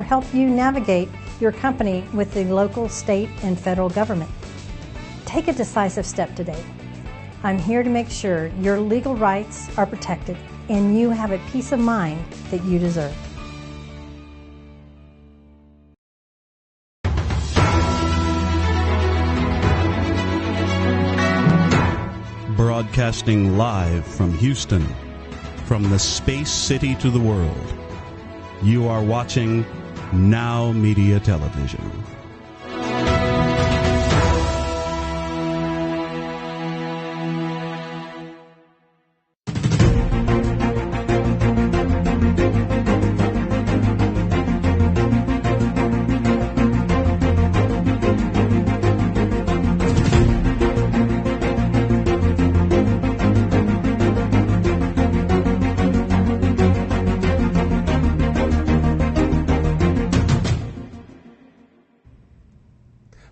help you navigate your company with the local, state, and federal government. Take a decisive step today. I'm here to make sure your legal rights are protected and you have a peace of mind that you deserve. Broadcasting live from Houston, from the space city to the world, you are watching Now Media Television.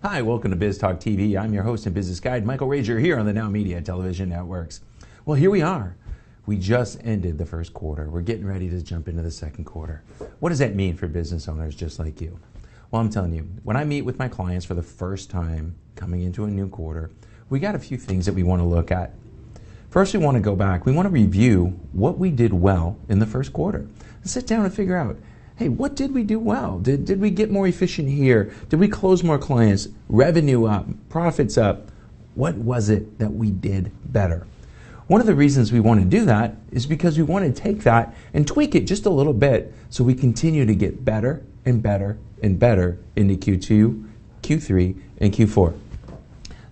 Hi, welcome to Biz Talk TV. I'm your host and business guide, Michael Rager, here on the Now Media Television Networks. Well, here we are. We just ended the first quarter. We're getting ready to jump into the second quarter. What does that mean for business owners just like you? Well, I'm telling you, when I meet with my clients for the first time coming into a new quarter, we got a few things that we want to look at. First, we want to go back. We want to review what we did well in the first quarter. And sit down and figure out, hey, what did we do well? Did we get more efficient here? Did we close more clients? Revenue up? Profits up? What was it that we did better? One of the reasons we want to do that is because we want to take that and tweak it just a little bit so we continue to get better and better and better into Q2, Q3, and Q4.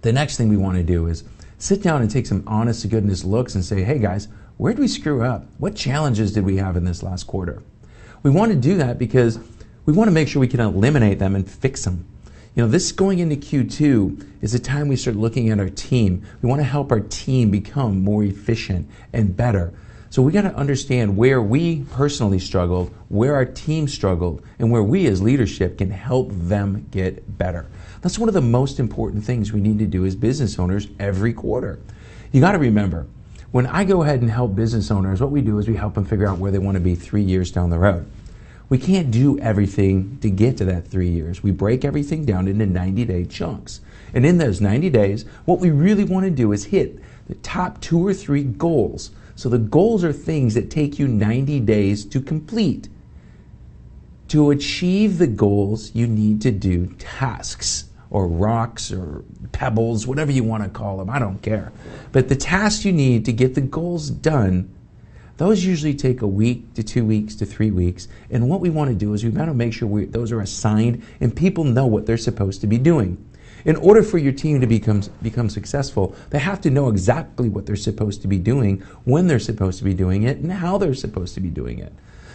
The next thing we want to do is sit down and take some honest to goodness looks and say, hey guys, where did we screw up? What challenges did we have in this last quarter? We want to do that because we want to make sure we can eliminate them and fix them. You know, this going into Q2 is the time we start looking at our team. We want to help our team become more efficient and better. So we got to understand where we personally struggled, where our team struggled, and where we as leadership can help them get better. That's one of the most important things we need to do as business owners every quarter. You got to remember, when I go ahead and help business owners, what we do is we help them figure out where they want to be 3 years down the road. We can't do everything to get to that 3 years. We break everything down into 90-day chunks. And in those 90 days, what we really want to do is hit the top 2 or 3 goals. So the goals are things that take you 90 days to complete. To achieve the goals, you need to do tasks, or rocks, or pebbles, whatever you want to call them, I don't care. But the tasks you need to get the goals done, those usually take a week to 2 weeks to 3 weeks. And what we want to do is we want to make sure those are assigned and people know what they're supposed to be doing. In order for your team to become successful, they have to know exactly what they're supposed to be doing, when they're supposed to be doing it, and how they're supposed to be doing it.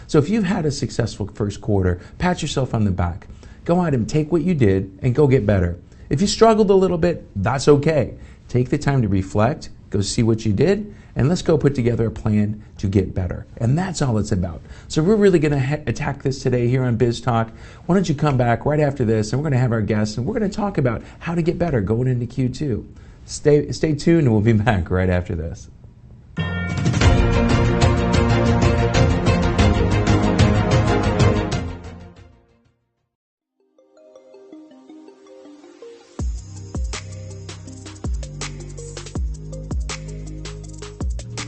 So if you've had a successful first quarter, pat yourself on the back. Go out and take what you did and go get better. If you struggled a little bit, that's okay. Take the time to reflect, go see what you did, and let's go put together a plan to get better. And that's all it's about. So we're really going to attack this today here on Biz Talk. Why don't you come back right after this, and we're going to have our guests, and we're going to talk about how to get better going into Q2. Stay tuned, and we'll be back right after this.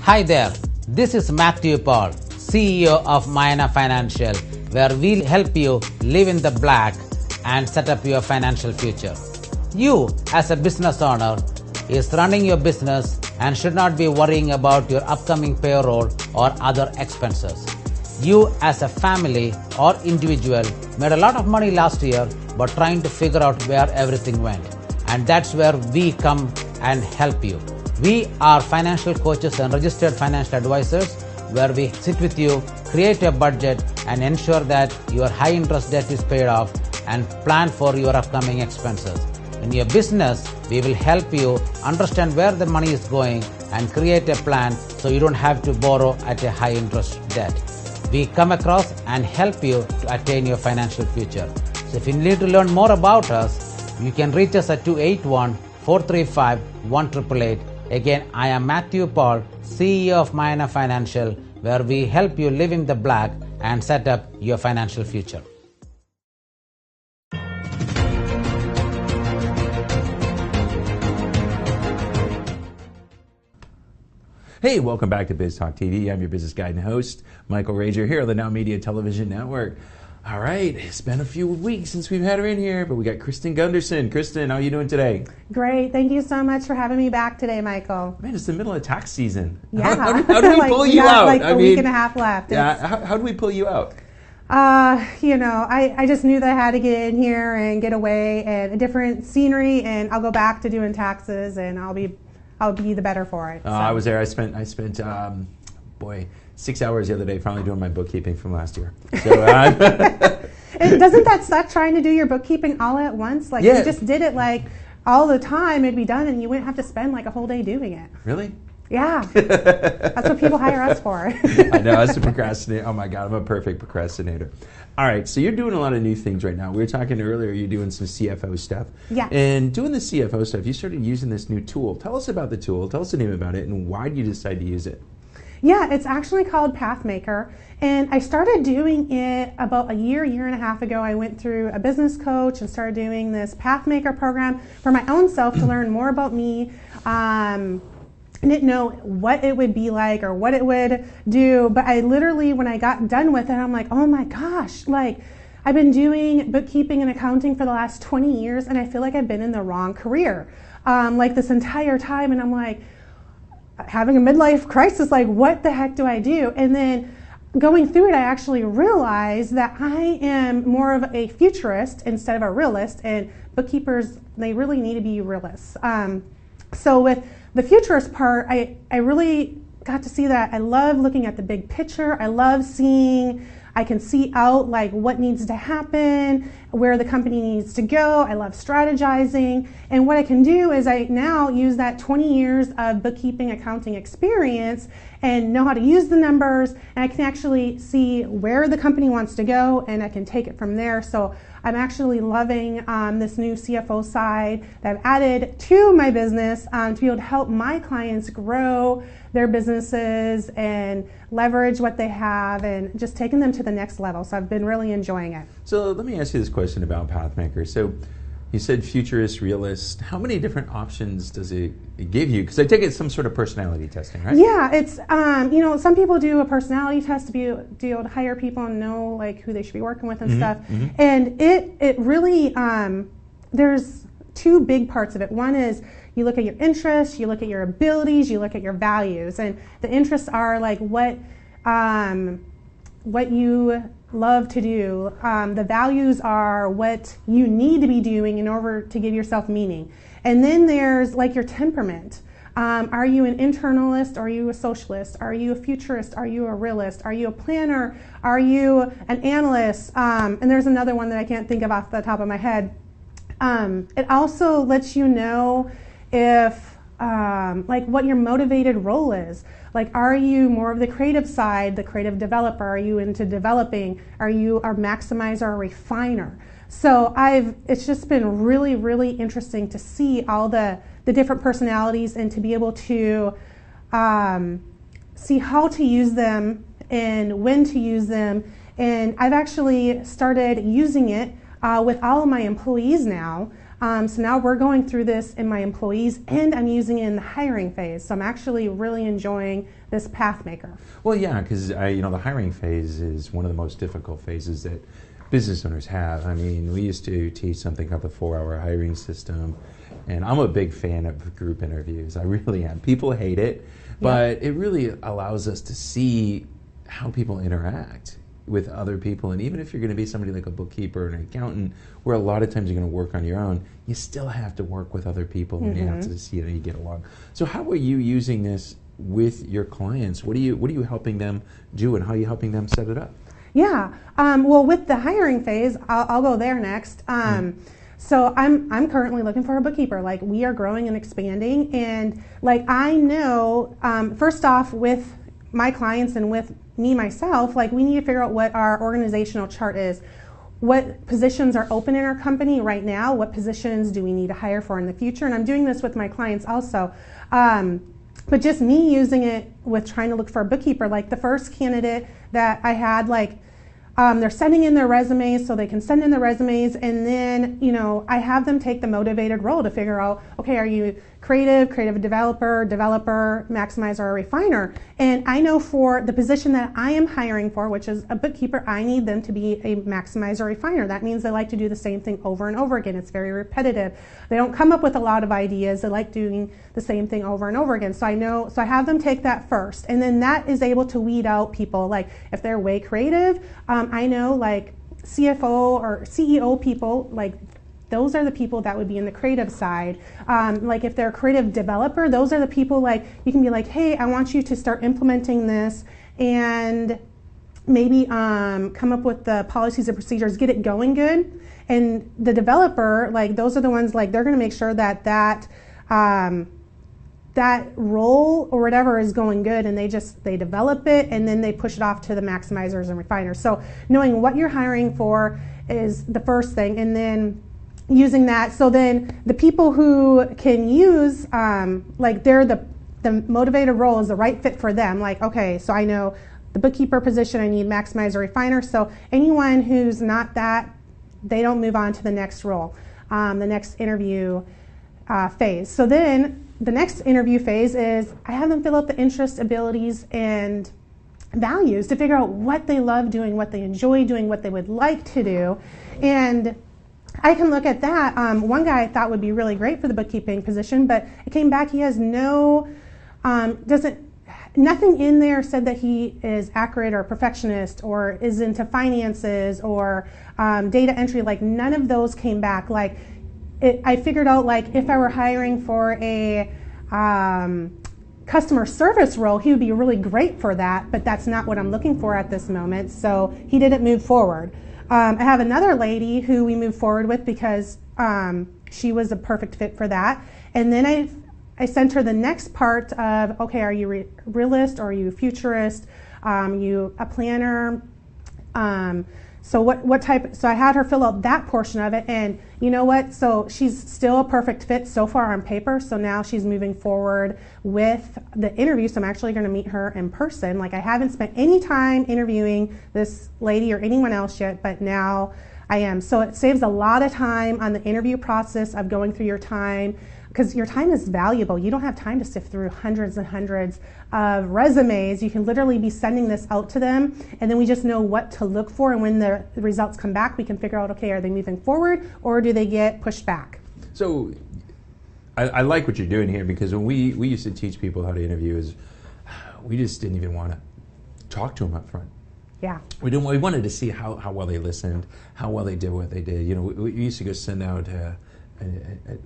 Hi there, this is Matthew Paul, CEO of Mayana Financial, where we'll help you live in the black and set up your financial future. You, as a business owner, is running your business and should not be worrying about your upcoming payroll or other expenses. You, as a family or individual, made a lot of money last year but trying to figure out where everything went. And that's where we come and help you. We are financial coaches and registered financial advisors, where we sit with you, create a budget, and ensure that your high interest debt is paid off and plan for your upcoming expenses. In your business, we will help you understand where the money is going and create a plan so you don't have to borrow at a high interest debt. We come across and help you to attain your financial future. So if you need to learn more about us, you can reach us at 281-435-1888. Again, I am Matthew Paul, CEO of Mayana Financial, where we help you live in the black and set up your financial future. Hey, welcome back to Biz Talk TV. I'm your business guide and host, Michael Rager, here on the Now Media Television Network. All right, it's been a few weeks since we've had her in here, but we got Kristen Gunderson. Kristen, how are you doing today? Great. Thank you so much for having me back today, Michael. Man, it's the middle of tax season. Yeah. How do we pull you out? Like a week and a half left. Yeah, how do we pull you out? I just knew that I had to get in here and get away and a different scenery, and I'll go back to doing taxes, and I'll be the better for it. So. I was there. I spent 6 hours the other day finally doing my bookkeeping from last year. So, doesn't that suck trying to do your bookkeeping all at once? Like, yeah. you just did it like all the time, it'd be done, and you wouldn't have to spend like a whole day doing it. Really? Yeah. That's what people hire us for. I know, I was a procrastinator. Oh my God, I'm a perfect procrastinator. All right, so you're doing a lot of new things right now. We were talking earlier, you're doing some CFO stuff. Yeah. And doing the CFO stuff, you started using this new tool. Tell us about the tool, tell us the name about it, and why did you decide to use it? Yeah, it's actually called Pathmaker, and I started doing it about a year and a half ago. I went through a business coach and started doing this Pathmaker program for my own self to learn more about me. I didn't know what it would be like or what it would do, but I literally, when I got done with it, I'm like, oh my gosh, like I've been doing bookkeeping and accounting for the last 20 years, and I feel like I've been in the wrong career like this entire time, and I'm like, having a midlife crisis, like what the heck do I do? And then going through it, I actually realized that I am more of a futurist instead of a realist, and bookkeepers, they really need to be realists. So with the futurist part, I really got to see that I love looking at the big picture. I love seeing, I can see out like what needs to happen, where the company needs to go. I love strategizing. And what I can do is I now use that 20 years of bookkeeping, accounting experience and know how to use the numbers, and I can actually see where the company wants to go, and I can take it from there. So I'm actually loving this new CFO side that I've added to my business to be able to help my clients grow their businesses and leverage what they have and just taking them to the next level. So I've been really enjoying it. So let me ask you this question about Pathmaker. So you said futurist, realist. How many different options does it give you? Because I take it some sort of personality testing, right? Yeah, it's, some people do a personality test to be able to hire people and know like who they should be working with and stuff. Mm-hmm. And it really, there's two big parts of it. One is you look at your interests, you look at your abilities, you look at your values. And the interests are like what you love to do. The values are what you need to be doing in order to give yourself meaning. And then there's like your temperament. Are you an internalist? Are you a socialist? Are you a futurist? Are you a realist? Are you a planner? Are you an analyst? And there's another one that I can't think of off the top of my head. It also lets you know if like what your motivated role is. Like, are you more of the creative side, the creative developer? Are you into developing? Are you a maximizer or a refiner? So it's just been really, really interesting to see all the different personalities and to be able to see how to use them and when to use them. And I've actually started using it with all of my employees now. So now we're going through this in my employees, and I'm using it in the hiring phase. So I'm actually really enjoying this Pathmaker. Well, yeah, because the hiring phase is one of the most difficult phases that business owners have. I mean, we used to teach something called the 4-hour hiring system, and I'm a big fan of group interviews. I really am. People hate it, but it really allows us to see how people interact with other people. And even if you're going to be somebody like a bookkeeper or an accountant, where a lot of times you're going to work on your own, you still have to work with other people, and you have to see how you get along. So how are you using this with your clients? What are you helping them do, and how are you helping them set it up? Yeah, well, with the hiring phase, I'll go there next. So I'm currently looking for a bookkeeper. Like, we are growing and expanding, and like I know, first off, with my clients and with me myself, like we need to figure out what our organizational chart is. What positions are open in our company right now? What positions do we need to hire for in the future? And I'm doing this with my clients also. But just me using it with trying to look for a bookkeeper, like the first candidate that I had, like they're sending in their resumes, so they can send in their resumes, and then I have them take the motivated role to figure out, okay, are you creative developer, maximizer, or refiner. And I know for the position that I am hiring for, which is a bookkeeper, I need them to be a maximizer, refiner. That means they like to do the same thing over and over again. It's very repetitive. They don't come up with a lot of ideas. They like doing the same thing over and over again. So I have them take that first. And then that is able to weed out people. Like if they're way creative, I know like CFO or CEO people, like those are the people that would be in the creative side. Like if they're a creative developer, those are the people like you can be like, hey, I want you to start implementing this and maybe come up with the policies and procedures, get it going good. And the developer, like those are the ones like they're going to make sure that that role or whatever is going good, and they develop it and then they push it off to the maximizers and refiners. So knowing what you're hiring for is the first thing, and then using that. So then the people who can use, like they're the motivated role is the right fit for them. Like, okay, so I know the bookkeeper position, I need maximizer, refiner. So anyone who's not that, they don't move on to the next role, the next interview phase. So then the next interview phase is I have them fill out the interests, abilities, and values to figure out what they love doing, what they enjoy doing, what they would like to do. And I can look at that. One guy I thought would be really great for the bookkeeping position, but it came back he has nothing in there said that he is accurate or perfectionist or is into finances or data entry. Like none of those came back. Like I figured out like if I were hiring for a customer service role, he would be really great for that, but that's not what I'm looking for at this moment. So he didn't move forward. I have another lady who we moved forward with because she was a perfect fit for that. And then I sent her the next part of, okay, are you realist or are you futurist? You a planner? So what type? So I had her fill out that portion of it, and you know what? So she's still a perfect fit so far on paper. So now she's moving forward with the interview. So I'm actually going to meet her in person. Like I haven't spent any time interviewing this lady or anyone else yet, but now I am. So it saves a lot of time on the interview process of going through your time, because your time is valuable. You don't have time to sift through hundreds and hundreds of resumes. You can literally be sending this out to them, and then we just know what to look for, and when the results come back, we can figure out, okay, are they moving forward or do they get pushed back? So I like what you're doing here, because when we used to teach people how to interview, is we just didn't even want to talk to them up front. Yeah. We wanted to see how well they listened, how well they did what they did. You know, we used to go send out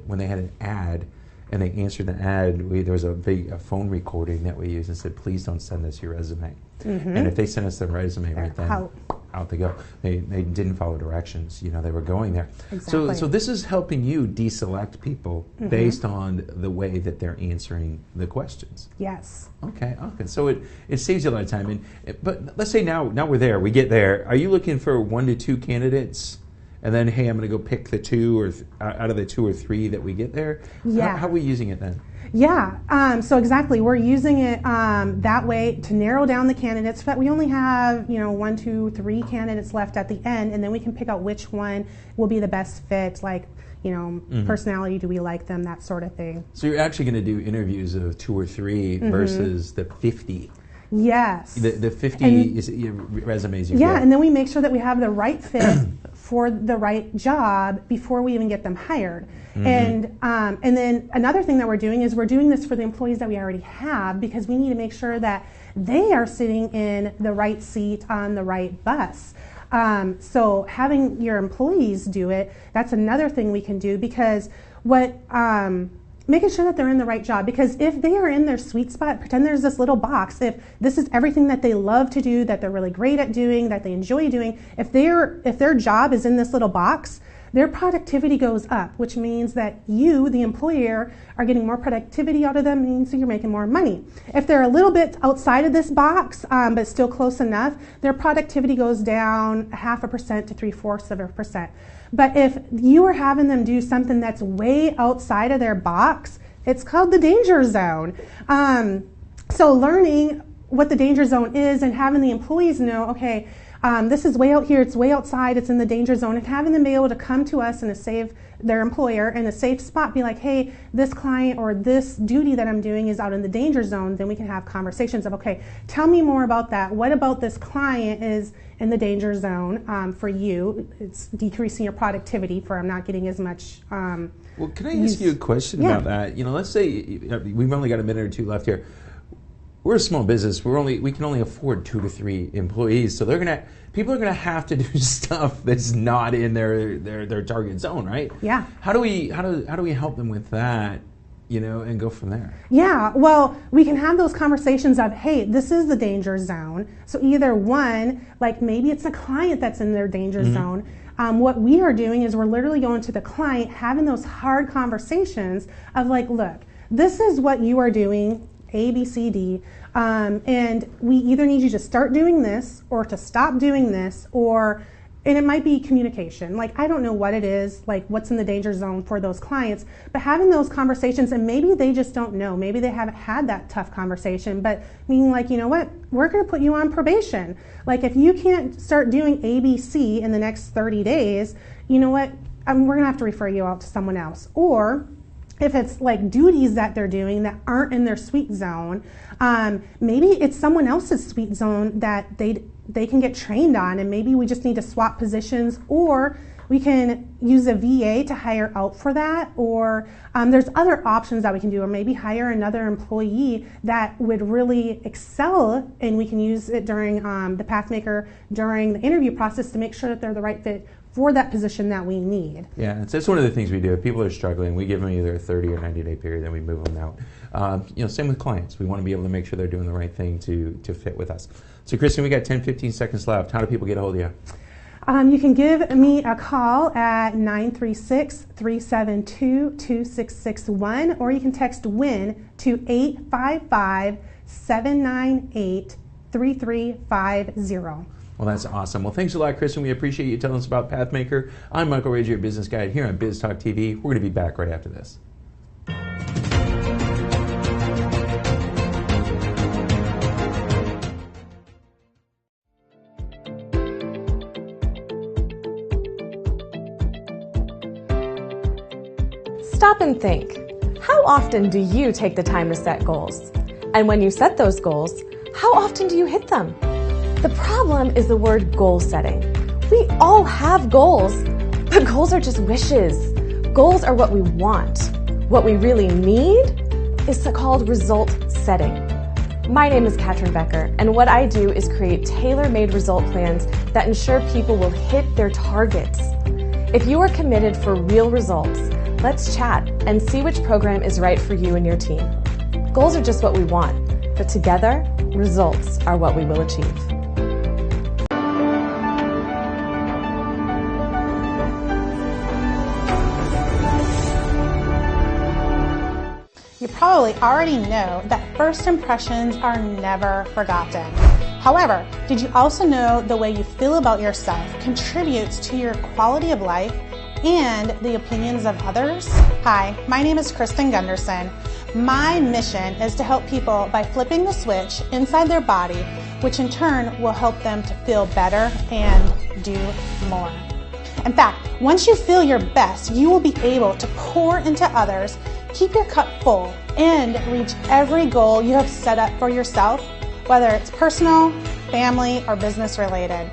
when they had an ad and they answered the ad, there was a phone recording that we used and said, please don't send us your resume. Mm-hmm. And if they sent us their resume right then, out they go. They didn't follow directions. You know, they were going there. Exactly. So this is helping you deselect people mm-hmm. based on the way that they're answering the questions. Yes. Okay. So it saves you a lot of time. But let's say now we're there, we get there. Are you looking for 1 to 2 candidates? And then, hey, I'm going to go pick the 2 or out of the 2 or 3 that we get there? Yeah. How are we using it then? Yeah. So exactly, we're using it that way to narrow down the candidates. But we only have 1, 2, 3 candidates left at the end, and then we can pick out which one will be the best fit. Like mm-hmm. personality, do we like them, that sort of thing. So you're actually going to do interviews of 2 or 3 mm-hmm. versus the 50. Yes. The 50 resumes you get. Yeah, and then we make sure that we have the right fit for the right job before we even get them hired. Mm-hmm. And then another thing that we're doing is we're doing this for the employees that we already have, because we need to make sure that they are sitting in the right seat on the right bus. So having your employees do it, that's another thing we can do, because making sure that they're in the right job, because if they are in their sweet spot, pretend there's this little box. If this is everything that they love to do, that they're really great at doing, that they enjoy doing, if their job is in this little box, their productivity goes up, which means that you, the employer, are getting more productivity out of them, means you're making more money. If they're a little bit outside of this box, but still close enough, their productivity goes down 0.5% to 0.75%. But if you are having them do something that's way outside of their box, it's called the danger zone. So learning what the danger zone is and having the employees know, okay, this is way out here, it's way outside, it's in the danger zone, and having them be able to come to us and save their employer in a safe spot, be like, hey, this client or this duty that I'm doing is out in the danger zone, then we can have conversations of, okay, tell me more about that. What about this client is in the danger zone for you? It's decreasing your productivity for I'm not getting as much well, can I ask you a question about that? Let's say we've only got a minute or two left here. We're a small business. We can only afford 2 to 3 employees. So people are gonna have to do stuff that's not in their target zone, right? Yeah. How do we help them with that, and go from there? Yeah. Well, we can have those conversations of, hey, this is the danger zone. So either one, like maybe it's a client that's in their danger zone. What we are doing is we're literally going to the client, having those hard conversations of like, look, this is what you are doing, A, B, C, D, and we either need you to start doing this or to stop doing this, and it might be communication. Like, I don't know what it is, like what's in the danger zone for those clients, but having those conversations, and maybe they just don't know, maybe they haven't had that tough conversation, but being like, you know what, we're gonna put you on probation. Like, if you can't start doing A, B, C in the next 30 days, you know what, we're gonna have to refer you out to someone else. Or if it's like duties that they're doing that aren't in their sweet zone, maybe it's someone else's sweet zone that they can get trained on, and maybe we just need to swap positions, or we can use a VA to hire out for that, or there's other options that we can do, or maybe hire another employee that would really excel, and we can use it during the Pathmaker, during the interview process to make sure that they're the right fit for that position that we need. Yeah, that's one of the things we do. If people are struggling, we give them either a 30 or 90-day period, then we move them out. Same with clients. We want to be able to make sure they're doing the right thing to fit with us. So, Kristen, we got 10, 15 seconds left. How do people get a hold of you? You can give me a call at 936-372-2661, or you can text WIN to 855-798-3350. Well, that's awesome. Well, thanks a lot, Kristen. We appreciate you telling us about Pathmaker. I'm Michael Rager, your business guide here on Biz Talk TV. We're going to be back right after this. Stop and think. How often do you take the time to set goals? And when you set those goals, how often do you hit them? The problem is the word goal setting. We all have goals, but goals are just wishes. Goals are what we want. What we really need is called result setting. My name is Katrin Becker, and what I do is create tailor-made result plans that ensure people will hit their targets. If you are committed for real results, let's chat and see which program is right for you and your team. Goals are just what we want, but together, results are what we will achieve. You probably already know that first impressions are never forgotten. However, did you also know the way you feel about yourself contributes to your quality of life and the opinions of others? Hi, my name is Kristen Gunderson. My mission is to help people by flipping the switch inside their body, which in turn will help them to feel better and do more. In fact, once you feel your best, you will be able to pour into others, keep your cup full, and reach every goal you have set up for yourself, whether it's personal, family, or business related.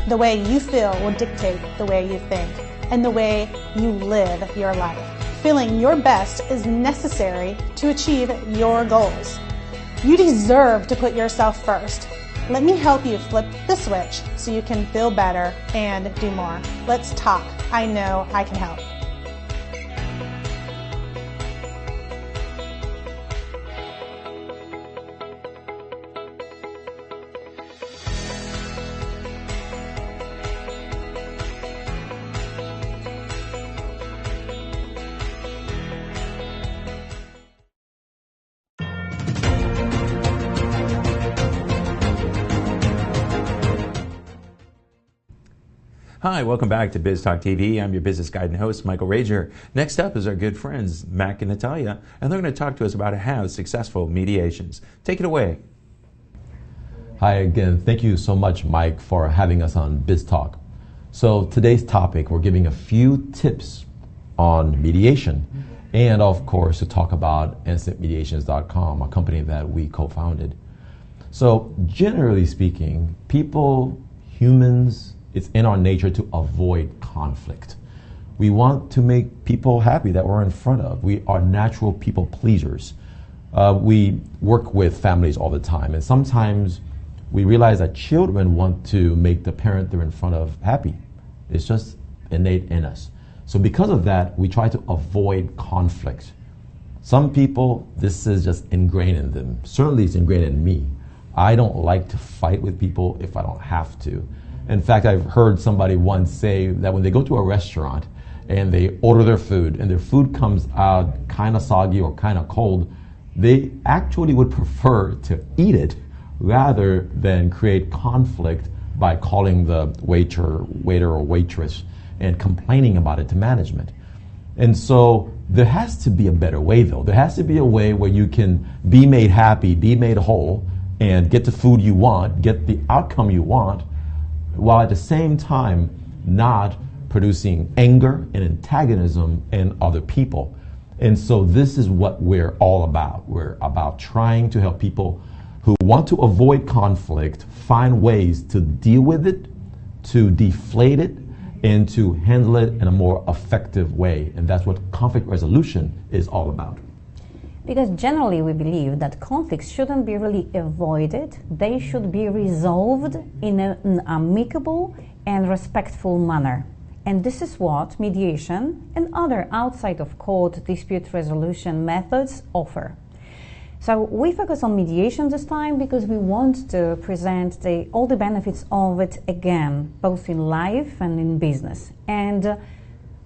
The way you feel will dictate the way you think and the way you live your life. Feeling your best is necessary to achieve your goals. You deserve to put yourself first. Let me help you flip the switch so you can feel better and do more. Let's talk. I know I can help. Hi, welcome back to Biz Talk TV. I'm your business guide and host, Michael Rager. Next up is our good friends, Mac and Natalia, and they're going to talk to us about how successful mediations. Take it away. Hi again. Thank you so much, Mike, for having us on Biz Talk. So today's topic, we're giving a few tips on mediation and, of course, to talk about instantmediations.com, a company that we co-founded. So generally speaking, humans, it's in our nature to avoid conflict. We want to make people happy that we're in front of. We are natural people pleasers. We work with families all the time, and sometimes we realize that children want to make the parent they're in front of happy. It's just innate in us. So because of that, we try to avoid conflict. Some people, this is just ingrained in them. Certainly it's ingrained in me. I don't like to fight with people if I don't have to. In fact, I've heard somebody once say that when they go to a restaurant and they order their food and their food comes out kind of soggy or kind of cold, they actually would prefer to eat it rather than create conflict by calling the waiter or waitress and complaining about it to management. And so there has to be a better way, though. There has to be a way where you can be made happy, be made whole, and get the food you want, get the outcome you want, while at the same time not producing anger and antagonism in other people. And so this is what we're all about. We're about trying to help people who want to avoid conflict find ways to deal with it, to deflate it, and to handle it in a more effective way. And that's what conflict resolution is all about. Because generally we believe that conflicts shouldn't be really avoided. They should be resolved in an amicable and respectful manner. And this is what mediation and other outside of court dispute resolution methods offer. So we focus on mediation this time because we want to present all the benefits of it again, both in life and in business. And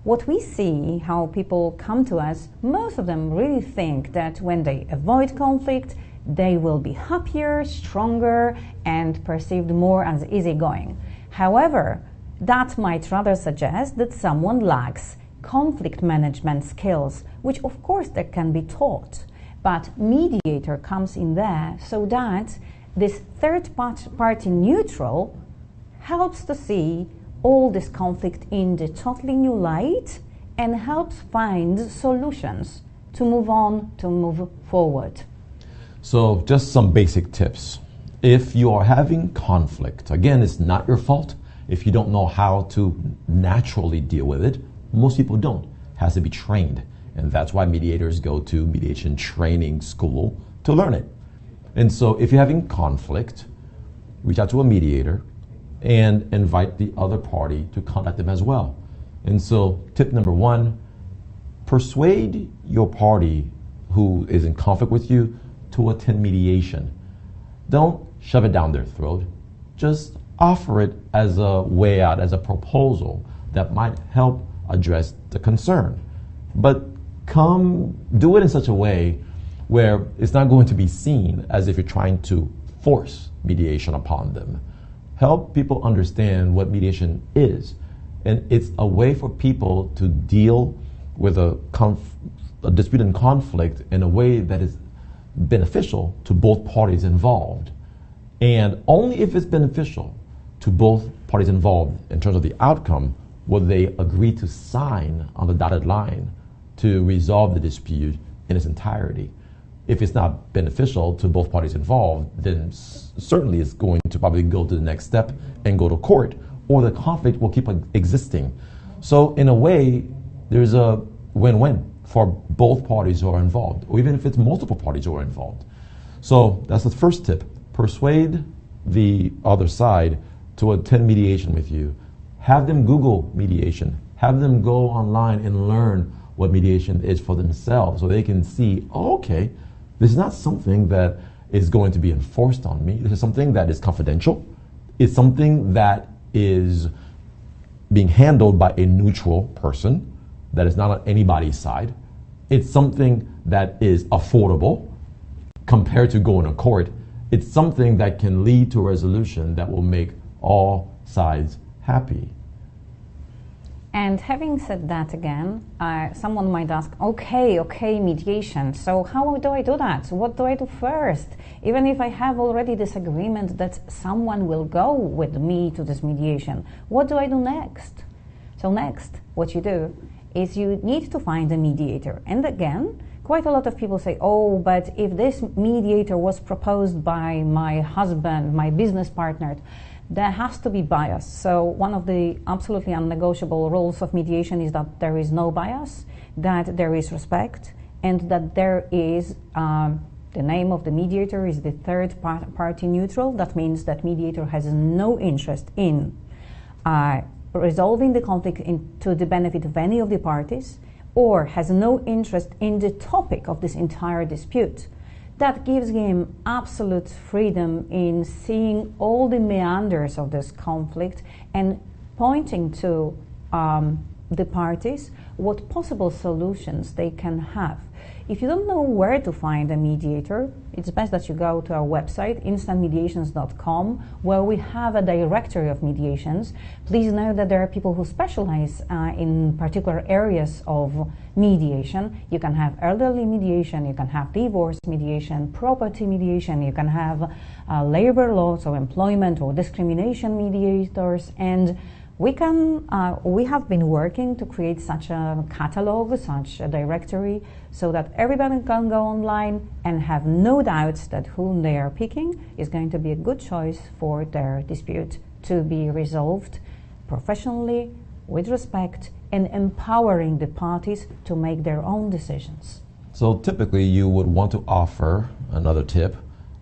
what we see, how people come to us, most of them really think that when they avoid conflict, they will be happier, stronger, and perceived more as easygoing. However, that might rather suggest that someone lacks conflict management skills, which of course they can be taught. But mediator comes in there so that this third party neutral helps to see all this conflict in the totally new light and helps find solutions to move on, to move forward. So just some basic tips. If you are having conflict, again, it's not your fault. If you don't know how to naturally deal with it, most people don't. It has to be trained. And that's why mediators go to mediation training school to learn it. And so if you're having conflict, reach out to a mediator and invite the other party to contact them as well. And so tip number one, persuade your party who is in conflict with you to attend mediation. Don't shove it down their throat. Just offer it as a way out, as a proposal that might help address the concern. But do it in such a way where it's not going to be seen as if you're trying to force mediation upon them. Help people understand what mediation is. And it's a way for people to deal with a dispute and conflict in a way that is beneficial to both parties involved. And only if it's beneficial to both parties involved in terms of the outcome will they agree to sign on the dotted line to resolve the dispute in its entirety. If it's not beneficial to both parties involved, then certainly it's going to probably go to the next step and go to court, or the conflict will keep existing. So in a way, there's a win-win for both parties who are involved, or even if it's multiple parties who are involved. So that's the first tip. Persuade the other side to attend mediation with you. Have them Google mediation. Have them go online and learn what mediation is for themselves so they can see, oh, okay, this is not something that is going to be enforced on me. This is something that is confidential. It's something that is being handled by a neutral person that is not on anybody's side. It's something that is affordable compared to going to court. It's something that can lead to a resolution that will make all sides happy. And having said that again, someone might ask, okay, mediation. So how do I do that? What do I do first? Even if I have already this agreement that someone will go with me to this mediation, what do I do next? So next, what you do is you need to find a mediator. And again, quite a lot of people say, oh, but if this mediator was proposed by my husband, my business partner, there has to be bias. So one of the absolutely unnegotiable rules of mediation is that there is no bias, that there is respect, and that there is, the name of the mediator is the third party neutral. That means that mediator has no interest in resolving the conflict to the benefit of any of the parties, or has no interest in the topic of this entire dispute. That gives him absolute freedom in seeing all the meanders of this conflict and pointing to the parties what possible solutions they can have. If you don't know where to find a mediator, it's best that you go to our website, instantmediations.com, where we have a directory of mediations. Please know that there are people who specialize in particular areas of mediation. You can have elderly mediation, you can have divorce mediation, property mediation, you can have labor law, so employment or discrimination mediators, and we have been working to create such a catalog, such a directory, so that everybody can go online and have no doubts that whom they are picking is going to be a good choice for their dispute to be resolved professionally, with respect, and empowering the parties to make their own decisions. So typically you would want to offer another tip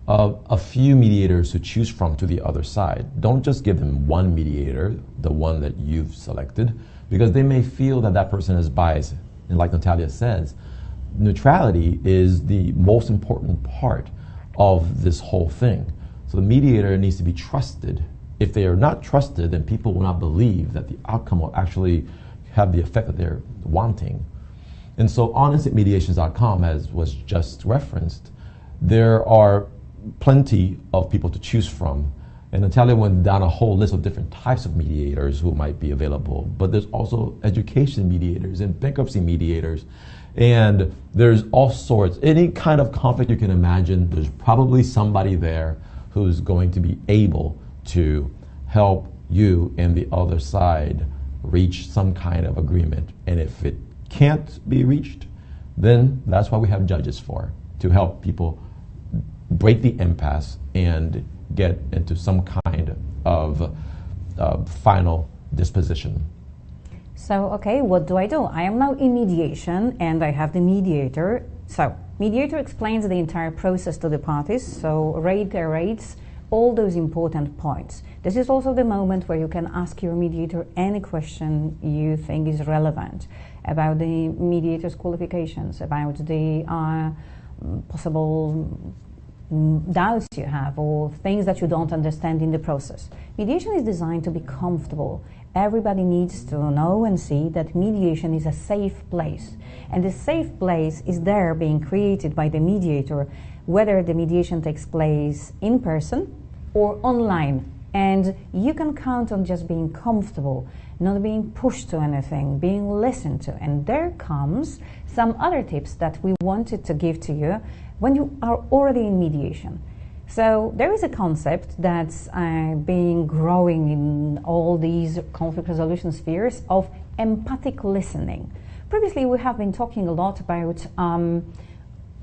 of a few mediators to choose from to the other side. Don't just give them one mediator, the one that you've selected, because they may feel that that person is biased. And like Natalia says, neutrality is the most important part of this whole thing. So the mediator needs to be trusted. If they are not trusted, then people will not believe that the outcome will actually have the effect that they're wanting. And so on instantmediations.com, as was just referenced, there are plenty of people to choose from. And Natalia went down a whole list of different types of mediators who might be available. But there's also education mediators and bankruptcy mediators. And there's all sorts. Any kind of conflict you can imagine, there's probably somebody there who's going to be able to help you and the other side reach some kind of agreement. And if it can't be reached, then that's what we have judges for, to help people break the impasse and get into some kind of final disposition. So, okay, what do? I am now in mediation and I have the mediator. So, mediator explains the entire process to the parties, so reiterates all those important points. This is also the moment where you can ask your mediator any question you think is relevant about the mediator's qualifications, about the possible doubts you have or things that you don't understand in the process. Mediation is designed to be comfortable. Everybody needs to know and see that mediation is a safe place. And the safe place is there being created by the mediator, whether the mediation takes place in person or online. And you can count on just being comfortable, not being pushed to anything, being listened to. And there comes some other tips that we wanted to give to you when you are already in mediation. So there is a concept that's been growing in all these conflict resolution spheres of empathic listening. Previously, we have been talking a lot about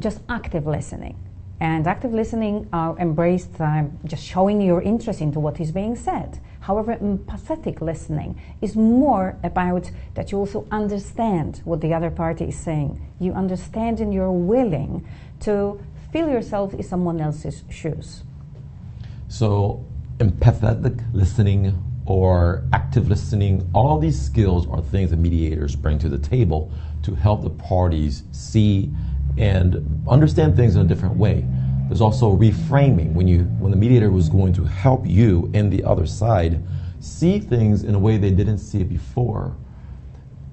just active listening. And active listening embraced just showing your interest into what is being said. However, empathetic listening is more about that you also understand what the other party is saying. You understand and you're willing to feel yourself in someone else's shoes. So empathetic listening or active listening, all these skills are things that mediators bring to the table to help the parties see and understand things in a different way. There's also reframing, when the mediator was going to help you and the other side see things in a way they didn't see it before.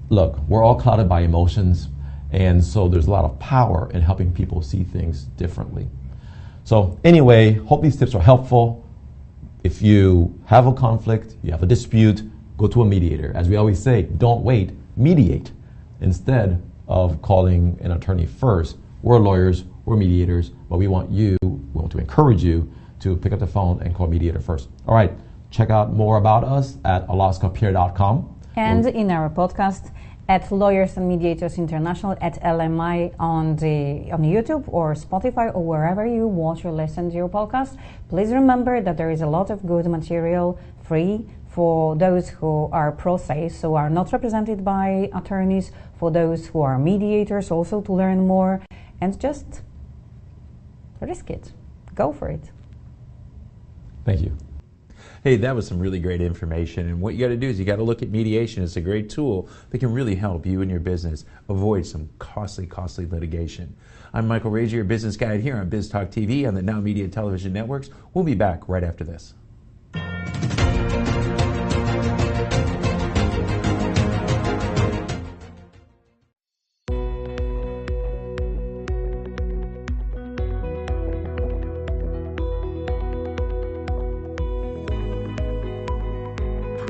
Look, we're all clouded by emotions, and so there's a lot of power in helping people see things differently. So anyway, hope these tips are helpful. If you have a conflict, you have a dispute, go to a mediator. As we always say, don't wait, mediate. Instead of calling an attorney first, we're lawyers, we're mediators, but we want to encourage you to pick up the phone and call mediator first. All right, check out more about us at alaskapeer.com. And in our podcast at Lawyers and Mediators International at LMI on YouTube or Spotify or wherever you watch or listen to your podcast. Please remember that there is a lot of good material free for those who are pro se, so are not represented by attorneys, for those who are mediators also to learn more, and just risk it. Go for it. Thank you. Hey, that was some really great information. And what you got to do is you got to look at mediation. It's a great tool that can really help you and your business avoid some costly litigation. I'm Michael Rager, your business guide here on Biz Talk TV on the Now Media Television Networks. We'll be back right after this.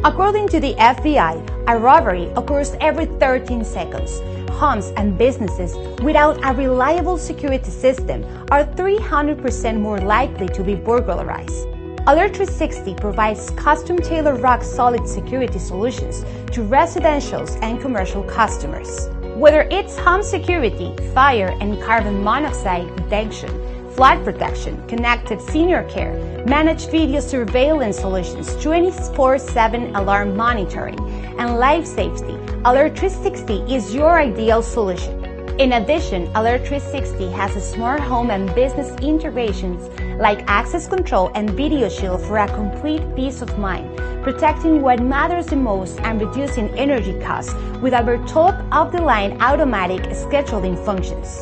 According to the FBI, a robbery occurs every 13 seconds. Homes and businesses without a reliable security system are 300% more likely to be burglarized. Alert 360 provides custom-tailored rock-solid security solutions to residential and commercial customers. Whether it's home security, fire and carbon monoxide detection, flood protection, connected senior care, managed video surveillance solutions, 24/7 alarm monitoring, and life safety, Alert 360 is your ideal solution. In addition, Alert 360 has smart home and business integrations like access control and video shield for a complete peace of mind, protecting what matters the most and reducing energy costs with our top-of-the-line automatic scheduling functions.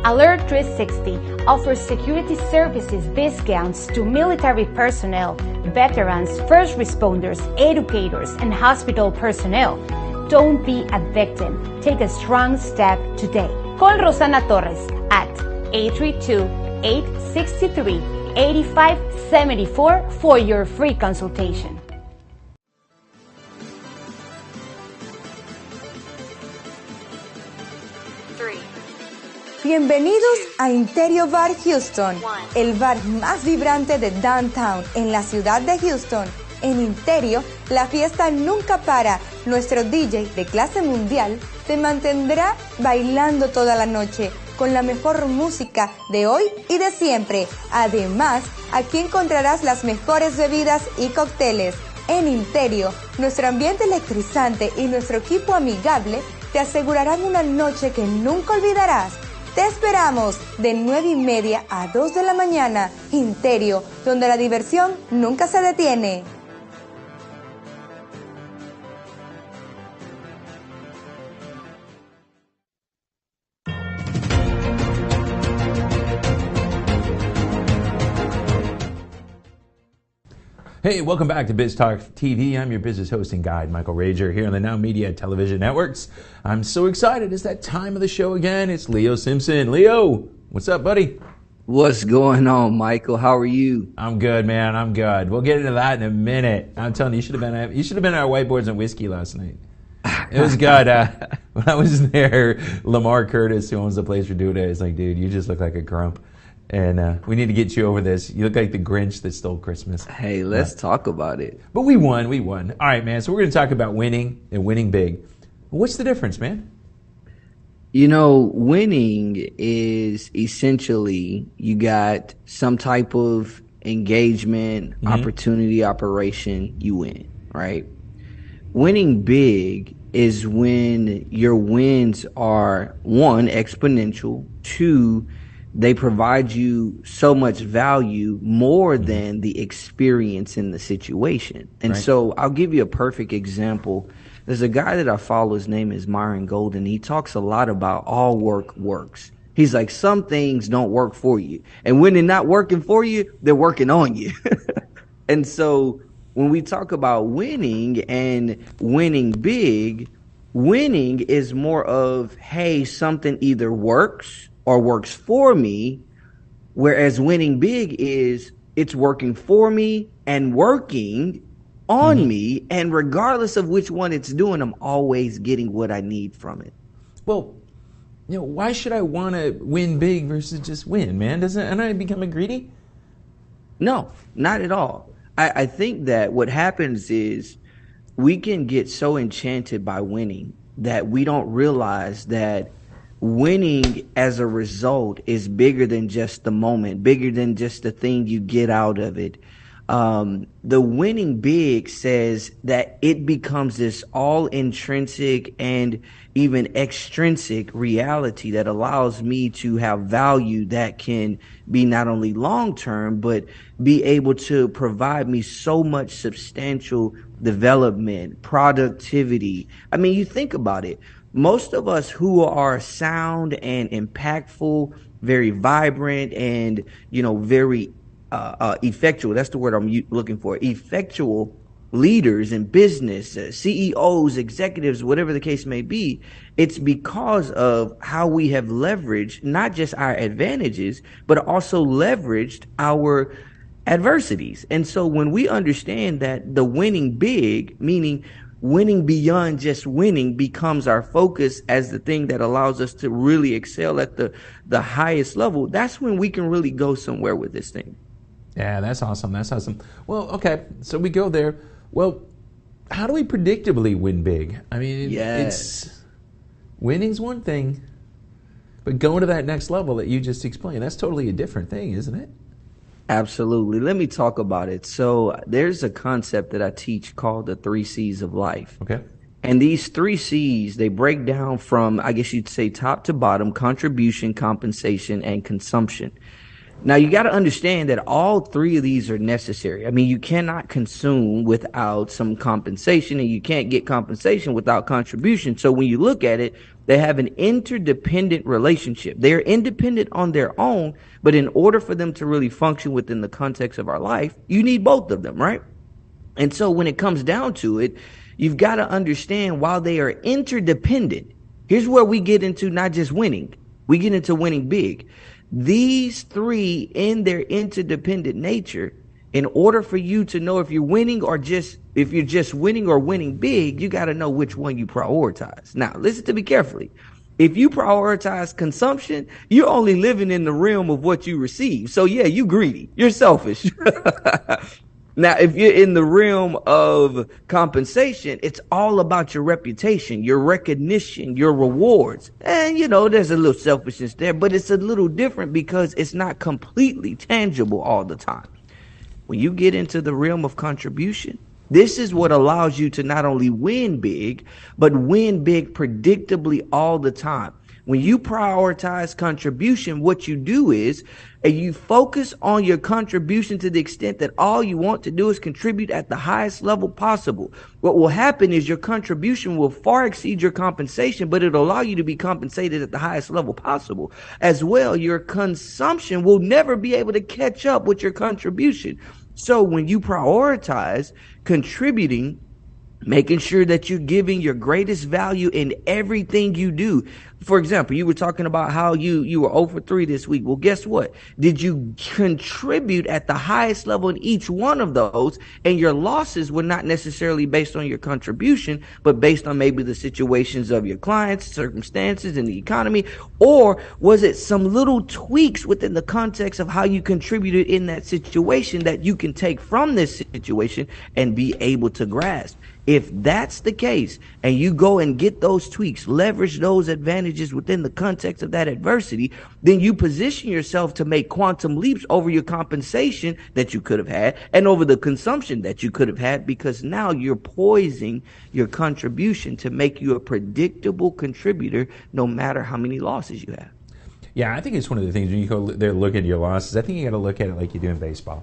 Alert 360 offers security services discounts to military personnel, veterans, first responders, educators, and hospital personnel. Don't be a victim. Take a strong step today. Call Rosana Torres at 832-863-8574 for your free consultation. Bienvenidos a Interior Bar Houston, el bar más vibrante de Downtown en la ciudad de Houston. En Interior, la fiesta nunca para. Nuestro DJ de clase mundial te mantendrá bailando toda la noche con la mejor música de hoy y de siempre. Además, aquí encontrarás las mejores bebidas y cócteles. En Interior, nuestro ambiente electrizante y nuestro equipo amigable te asegurarán una noche que nunca olvidarás. Te esperamos de 9:30 a 2 de la mañana. Interior, donde la diversión nunca se detiene. Hey, welcome back to Biz Talk TV. I'm your business host and guide, Michael Rager, here on the Now Media Television Networks. I'm so excited. It's that time of the show again. It's Leo Simpson. Leo, what's up, buddy? What's going on, Michael? How are you? I'm good, man. I'm good. We'll get into that in a minute. I'm telling you, you should have been at our whiteboards and whiskey last night. It was good. When I was there, Lamar Curtis, who owns the place for Duda, is like, dude, you just look like a grump. And we need to get you over this. You look like the Grinch that stole Christmas. Hey, let's talk about it. But we won. All right, man. So we're going to talk about winning and winning big. What's the difference, man? You know, winning is essentially you got some type of engagement, opportunity, operation, you win, right? Winning big is when your wins are, one, exponential, two, they provide you so much value more than the experience in the situation. And so I'll give you a perfect example. There's a guy that I follow. His name is Myron Golden. He talks a lot about all work works. He's like, some things don't work for you. And when they're not working for you, they're working on you. And so when we talk about winning and winning big, winning is more of, hey, something either works or works for me, whereas winning big is it's working for me and working, on me, and regardless of which one it's doing, I'm always getting what I need from it. Well, why should I want to win big versus just win, man? Am I becoming greedy? No, not at all. I think that what happens is we can get so enchanted by winning that we don't realize that winning as a result is bigger than just the moment, bigger than just the thing you get out of it. The winning big says that it becomes this all intrinsic and even extrinsic reality that allows me to have value that can be not only long term, but be able to provide me so much substantial development, productivity. I mean, you think about it. Most of us who are sound and impactful, very vibrant and, very effectual, that's the word I'm looking for, effectual leaders in business, CEOs, executives, whatever the case may be, it's because of how we have leveraged not just our advantages, but also leveraged our adversities. And so when we understand that the winning big, meaning winning beyond just winning, becomes our focus as the thing that allows us to really excel at the highest level, that's when we can really go somewhere with this thing. Yeah, that's awesome. That's awesome. Well, okay, so we go there. Well, how do we predictably win big? I mean, it's winning's one thing, but going to that next level that you just explained, that's totally a different thing, isn't it? Absolutely. Let me talk about it. So there's a concept that I teach called the 3 C's of life. Okay. And these 3 C's, they break down from, I guess you'd say, top to bottom: contribution, compensation, and consumption. Now, you got to understand that all 3 of these are necessary. I mean, you cannot consume without some compensation, and you can't get compensation without contribution. So when you look at it, they have an interdependent relationship. They're independent on their own, but in order for them to really function within the context of our life, you need both of them, right? And so when it comes down to it, you've got to understand, while they are interdependent, here's where we get into not just winning, we get into winning big. These 3, in their interdependent nature, in order for you to know if you're winning or if you're just winning or winning big, you got to know which one you prioritize. Now, listen to me carefully. If you prioritize consumption, you're only living in the realm of what you receive. So yeah, you greedy, you're selfish. Now, if you're in the realm of compensation, it's all about your reputation, your recognition, your rewards. And, there's a little selfishness there, but it's a little different because it's not completely tangible all the time. When you get into the realm of contribution, this is what allows you to not only win big, but win big predictably all the time. When you prioritize contribution, what you do is you focus on your contribution to the extent that all you want to do is contribute at the highest level possible. What will happen is your contribution will far exceed your compensation, but it'll allow you to be compensated at the highest level possible. As well, your consumption will never be able to catch up with your contribution. So when you prioritize contributing, making sure that you're giving your greatest value in everything you do. For example, you were talking about how you were 0 for 3 this week. Well, guess what? Did you contribute at the highest level in each one of those? And your losses were not necessarily based on your contribution, but based on maybe the situations of your clients, circumstances, and the economy. Or was it some little tweaks within the context of how you contributed in that situation that you can take from this situation and be able to grasp? If that's the case, and you go and get those tweaks, leverage those advantages within the context of that adversity, then you position yourself to make quantum leaps over your compensation that you could have had and over the consumption that you could have had, because now you're poising your contribution to make you a predictable contributor no matter how many losses you have. Yeah, I think it's one of the things when you go there look at your losses, I think you got to look at it like you do in baseball.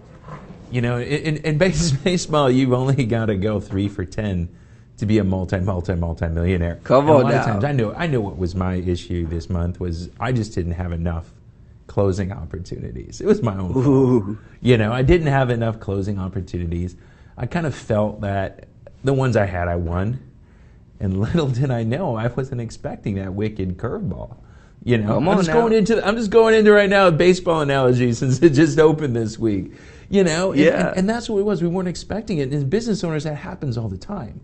In baseball, you've only got to go 3 for 10 to be a multi-millionaire. Come on now. A lot of times, I know what was my issue this month was I just didn't have enough closing opportunities. It was my own fault. I didn't have enough closing opportunities. I kind of felt that the ones I had, I won, and little did I know I wasn't expecting that wicked curveball. I'm just going into right now a baseball analogy since it just opened this week. You know? Yeah. And that's what it was. We weren't expecting it. And business owners, that happens all the time.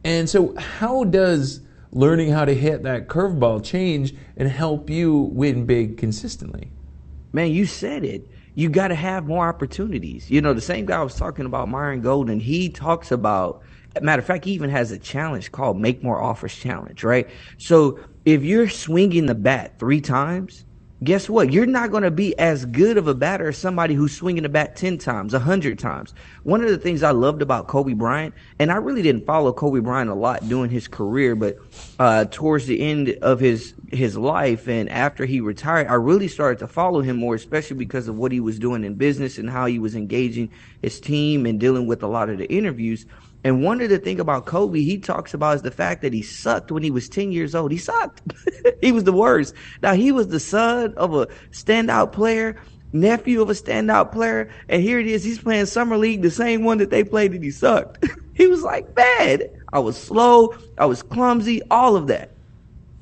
And so how does learning how to hit that curveball change and help you win big consistently? Man, you said it. You got to have more opportunities. You know, the same guy I was talking about, Myron Golden, he talks about, matter of fact, he even has a challenge called Make More Offers Challenge, right? So if you're swinging the bat 3 times, guess what? You're not going to be as good of a batter as somebody who's swinging the bat 10 times, 100 times. One of the things I loved about Kobe Bryant, and I really didn't follow Kobe Bryant a lot during his career, but towards the end of his life and after he retired, I really started to follow him more, especially because of what he was doing in business and how he was engaging his team and dealing with a lot of the interviews. And one of the things about Kobe, he talks about is the fact that he sucked when he was 10 years old. He sucked. He was the worst. Now, he was the son of a standout player, nephew of a standout player. And here it is. He's playing summer league, the same one that they played, and he sucked. He was like, man, I was slow. I was clumsy, all of that.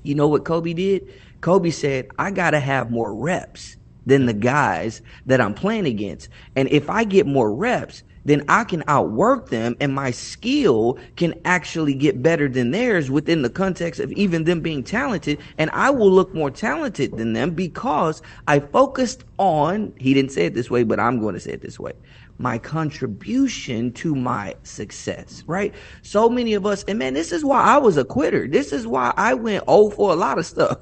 You know what Kobe did? Kobe said, I got to have more reps than the guys that I'm playing against. And if I get more reps, then I can outwork them and my skill can actually get better than theirs within the context of even them being talented. And I will look more talented than them because I focused on, he didn't say it this way, but I'm going to say it this way, my contribution to my success, right? So many of us, and man, this is why I was a quitter. This is why I went for a lot of stuff.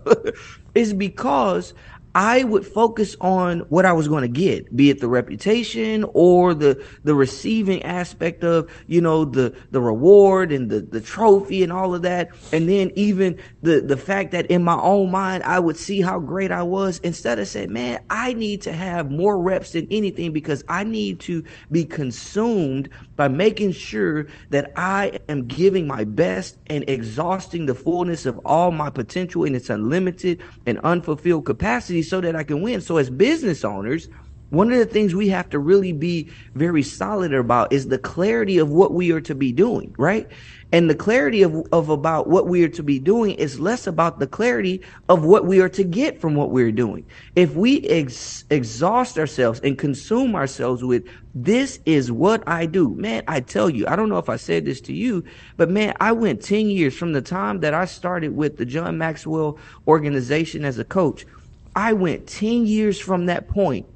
It's because I would focus on what I was going to get, be it the reputation or the receiving aspect of, you know, the reward and the trophy and all of that. And then even the fact that in my own mind, I would see how great I was instead of saying, man, I need to have more reps than anything because I need to be consumed by making sure that I am giving my best and exhausting the fullness of all my potential in its unlimited and unfulfilled capacity so that I can win. So as business owners, one of the things we have to really be very solid about is the clarity of what we are to be doing, right? And the clarity of about what we are to be doing is less about the clarity of what we are to get from what we're doing. If we exhaust ourselves and consume ourselves with, this is what I do. Man, I tell you, I don't know if I said this to you, but man, I went 10 years from the time that I started with the John Maxwell organization as a coach. I went 10 years from that point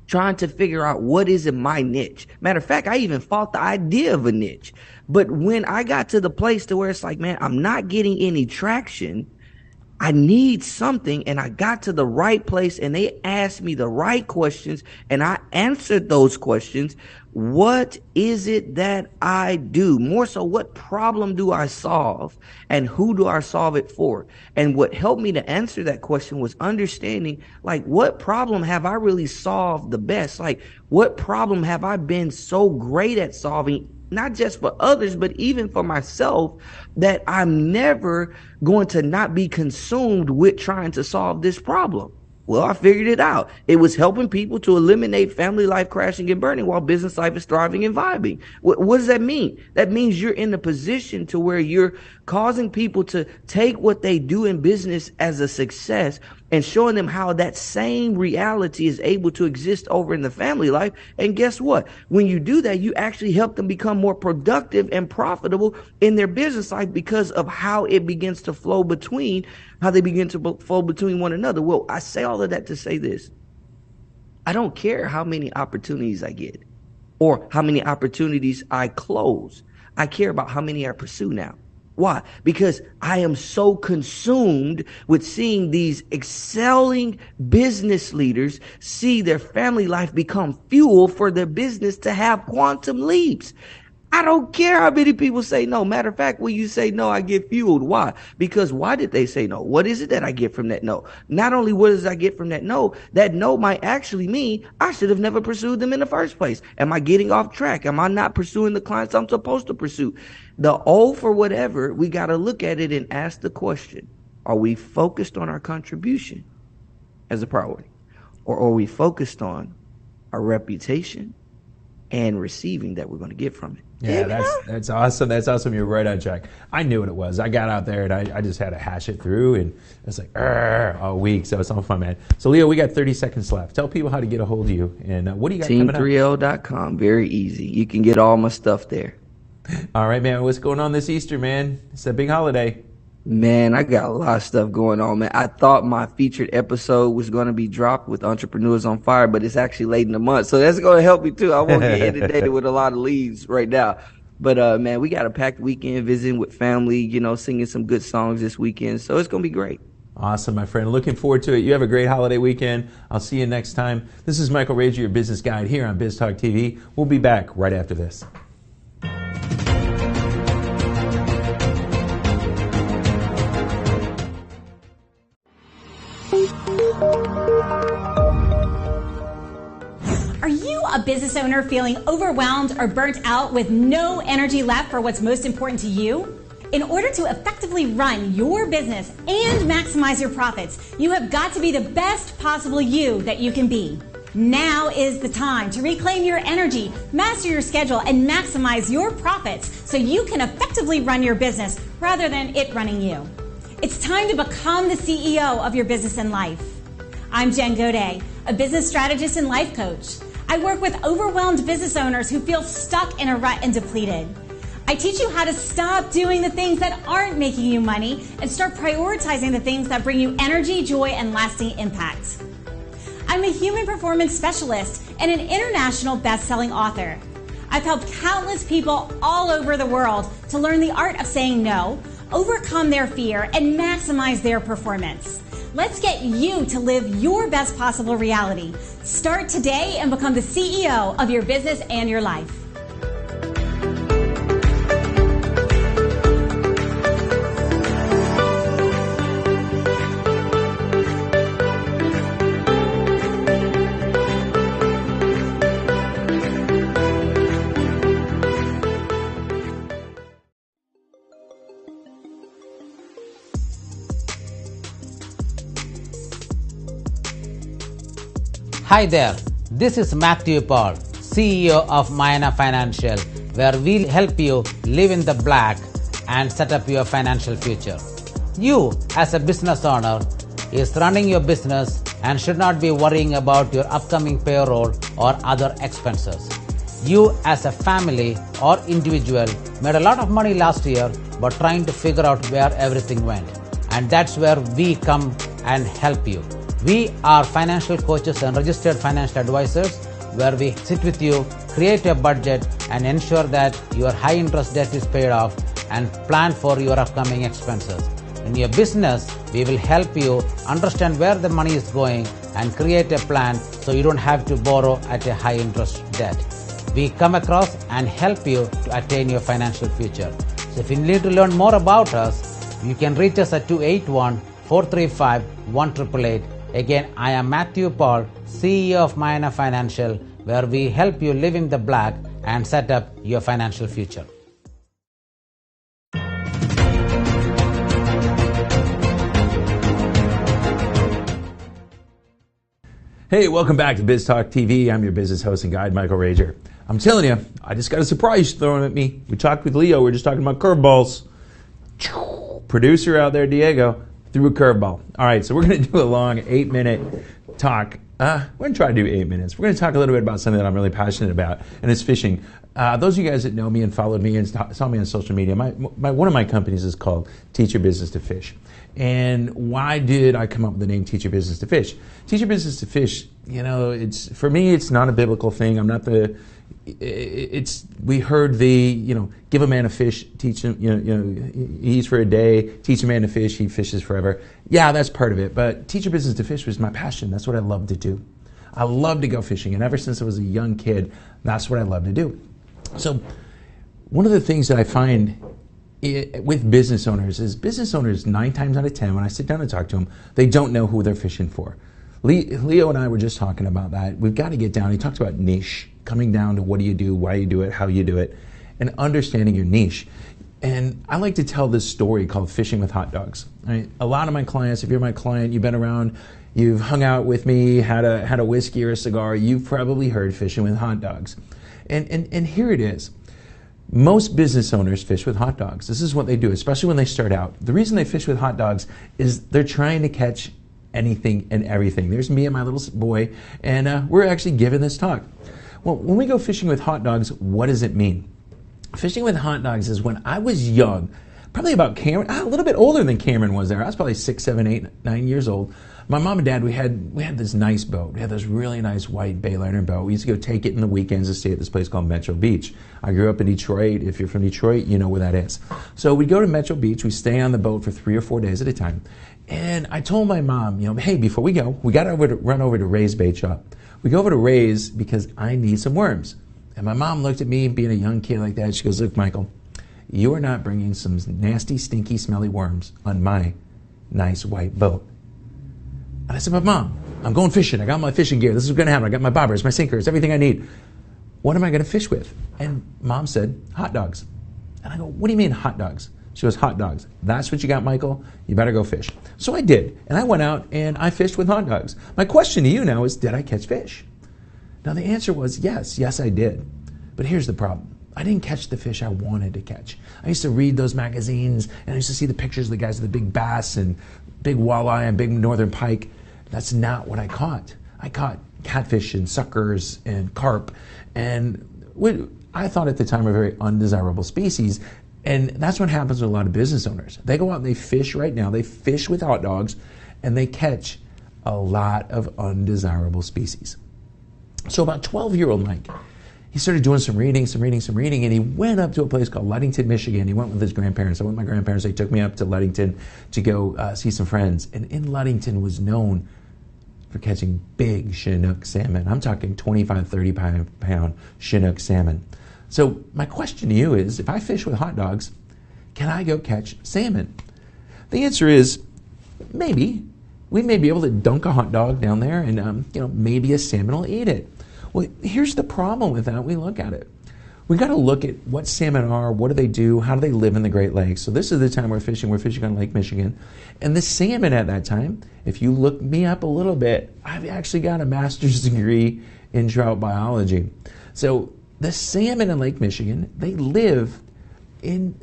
trying to figure out what is in my niche. Matter of fact, I even fought the idea of a niche. But when I got to the place to where it's like, man, I'm not getting any traction, I need something, and I got to the right place and they asked me the right questions and I answered those questions. What is it that I do? More so, what problem do I solve and who do I solve it for? And what helped me to answer that question was understanding, like, what problem have I really solved the best? Like, what problem have I been so great at solving, not just for others, but even for myself, that I'm never going to not be consumed with trying to solve this problem? Well, I figured it out. It was helping people to eliminate family life crashing and burning while business life is thriving and vibing. What does that mean? That means you're in a position to where you're causing people to take what they do in business as a success and showing them how that same reality is able to exist over in the family life. And guess what? When you do that, you actually help them become more productive and profitable in their business life because of how it begins to flow between, how they begin to flow between one another. Well, I say all of that to say this. I don't care how many opportunities I get or how many opportunities I close. I care about how many I pursue now. Why? Because I am so consumed with seeing these excelling business leaders see their family life become fuel for their business to have quantum leaps. I don't care how many people say no. Matter of fact, when you say no, I get fueled. Why? Because why did they say no? What is it that I get from that no? Not only what does I get from that no might actually mean I should have never pursued them in the first place. Am I getting off track? Am I not pursuing the clients I'm supposed to pursue? The O for whatever, we got to look at it and ask the question, are we focused on our contribution as a priority? Or are we focused on our reputation and receiving that we're going to get from it. Yeah, that's awesome. That's awesome. You're right on track. I knew what it was. I got out there and I just had to hash it through, and it's like all week. So it's all fun, man. So Leo, we got 30 seconds left. Tell people how to get a hold of you, and what do you got coming up? Team3l.com. Very easy. You can get all my stuff there. All right, man. What's going on this Easter, man? It's a big holiday. Man, I got a lot of stuff going on, man. I thought my featured episode was going to be dropped with Entrepreneurs on Fire, but it's actually late in the month. So that's going to help me, too. I won't get inundated with a lot of leads right now. But, man, we got a packed weekend visiting with family, you know, singing some good songs this weekend. So it's going to be great. Awesome, my friend. Looking forward to it. You have a great holiday weekend. I'll see you next time. This is Michael Rager, your business guide here on Biz Talk TV. We'll be back right after this. Are you a business owner feeling overwhelmed or burnt out with no energy left for what's most important to you? In order to effectively run your business and maximize your profits, you have got to be the best possible you that you can be. Now is the time to reclaim your energy, master your schedule, and maximize your profits so you can effectively run your business rather than it running you. It's time to become the CEO of your business and life. I'm Jen Godet, a business strategist and life coach. I work with overwhelmed business owners who feel stuck in a rut and depleted. I teach you how to stop doing the things that aren't making you money and start prioritizing the things that bring you energy, joy, and lasting impact. I'm a human performance specialist and an international best-selling author. I've helped countless people all over the world to learn the art of saying no, overcome their fear, and maximize their performance. Let's get you to live your best possible reality. Start today and become the CEO of your business and your life. Hi there, this is Matthew Paul, CEO of Mayana Financial, where we'll help you live in the black and set up your financial future. You, as a business owner, is running your business and should not be worrying about your upcoming payroll or other expenses. You, as a family or individual, made a lot of money last year but trying to figure out where everything went. And that's where we come and help you. We are financial coaches and registered financial advisors, where we sit with you, create a budget, and ensure that your high interest debt is paid off and plan for your upcoming expenses. In your business, we will help you understand where the money is going and create a plan so you don't have to borrow at a high interest debt. We come across and help you to attain your financial future. So if you need to learn more about us, you can reach us at 281-435-1888. Again, I am Matthew Paul, CEO of Mayana Financial, where we help you live in the black and set up your financial future. Hey, welcome back to Biz Talk TV. I'm your business host and guide, Michael Rager. I'm telling you, I just got a surprise thrown at me. We talked with Leo. We were just talking about curveballs. Producer out there, Diego, threw a curveball. All right, so we're going to do a long 8-minute talk. We're going to try to do 8 minutes. We're going to talk a little bit about something that I'm really passionate about, and it's fishing. Those of you guys that know me and followed me and saw me on social media, one of my companies is called Teach Your Business to Fish. And why did I come up with the name Teach Your Business to Fish? Teach Your Business to Fish, you know, for me, it's not a biblical thing. I'm not we heard give a man a fish, teach him, he eats for a day, teach a man to fish, he fishes forever. Yeah, that's part of it. But Teach Your Business to Fish was my passion. That's what I love to do. I love to go fishing. And ever since I was a young kid, that's what I love to do. So one of the things that I find with business owners is 9 times out of 10, when I sit down and talk to them, they don't know who they're fishing for. Leo and I were just talking about that. We've got to get down. He talked about niche, coming down to what do you do, why you do it, how you do it, and understanding your niche. And I like to tell this story called Fishing with Hot Dogs. Right? A lot of my clients, if you're my client, you've been around, you've hung out with me, had a whiskey or a cigar, you've probably heard Fishing with Hot Dogs. And here it is. Most business owners fish with hot dogs. This is what they do, especially when they start out. The reason they fish with hot dogs is they're trying to catch anything and everything. There's me and my little boy, and we're actually giving this talk. Well, when we go fishing with hot dogs, what does it mean? Fishing with hot dogs is when I was young, probably about Cameron, a little bit older than Cameron was there. I was probably 6, 7, 8, 9 years old. My mom and dad, we had this nice boat. We had this really nice white Bayliner boat. We used to go take it in the weekends and stay at this place called Metro Beach. I grew up in Detroit. If you're from Detroit, you know where that is. So we'd go to Metro Beach. We stay on the boat for 3 or 4 days at a time. And I told my mom, hey, before we go, we got to run over to Ray's Bait Shop. We go over to Ray's because I need some worms. And my mom looked at me, being a young kid like that. She goes, look, Michael, you are not bringing some nasty, stinky, smelly worms on my nice white boat. And I said, but Mom, I'm going fishing. I got my fishing gear. This is going to happen. I got my bobbers, my sinkers, everything I need. What am I going to fish with? And Mom said, hot dogs. And I go, what do you mean hot dogs? She goes, hot dogs. That's what you got, Michael? You better go fish. So I did. And I went out and I fished with hot dogs. My question to you now is, did I catch fish? Now the answer was yes. Yes, I did. But here's the problem. I didn't catch the fish I wanted to catch. I used to read those magazines and I used to see the pictures of the guys with the big bass and big walleye and big northern pike. That's not what I caught. I caught catfish and suckers and carp, and I thought at the time were very undesirable species. And that's what happens with a lot of business owners. They go out and they fish right now. They fish with hot dogs, and they catch a lot of undesirable species. So about 12-year-old Mike, he started doing some reading, and he went up to a place called Ludington, Michigan. He went with his grandparents. I went with my grandparents. They took me up to Ludington to go see some friends. And in Ludington was known for catching big Chinook salmon. I'm talking 25, 30-pound Chinook salmon. So my question to you is, if I fish with hot dogs, can I go catch salmon? The answer is maybe. We may be able to dunk a hot dog down there and maybe a salmon will eat it. Well, here's the problem with that. We look at it. We got to look at what salmon are, what do they do, how do they live in the Great Lakes. So this is the time we're fishing. We're fishing on Lake Michigan. And the salmon at that time, if you look me up a little bit, I've actually got a master's degree in trout biology. So the salmon in Lake Michigan, they live in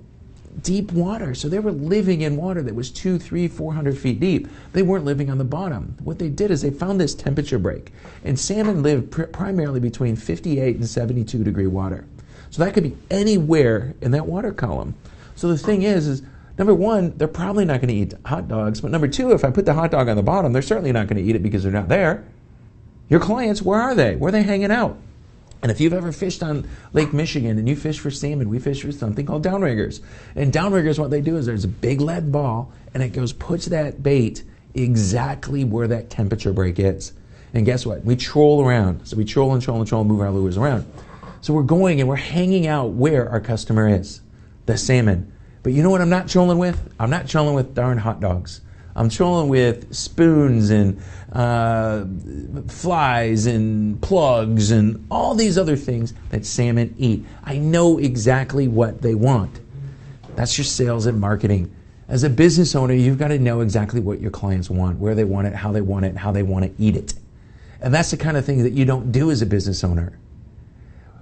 deep water. So they were living in water that was 200, 300, 400 feet deep. They weren't living on the bottom. What they did is they found this temperature break. And salmon live primarily between 58 and 72 degree water. So that could be anywhere in that water column. So the thing is number one, they're probably not going to eat hot dogs. But number two, if I put the hot dog on the bottom, they're certainly not going to eat it because they're not there. Your clients, where are they? Where are they hanging out? And if you've ever fished on Lake Michigan and you fish for salmon, we fish for something called downriggers. And downriggers, what they do is there's a big lead ball and it puts that bait exactly where that temperature break is. And guess what? We troll around. So we troll and move our lures around. So we're going and we're hanging out where our customer is, the salmon. But you know what I'm not trolling with? I'm not trolling with darn hot dogs. I'm trolling with spoons and flies and plugs and all these other things that salmon eat. I know exactly what they want. That's your sales and marketing. As a business owner, you've got to know exactly what your clients want, where they want it, how they want it, how they want to eat it. And that's the kind of thing that you don't do as a business owner.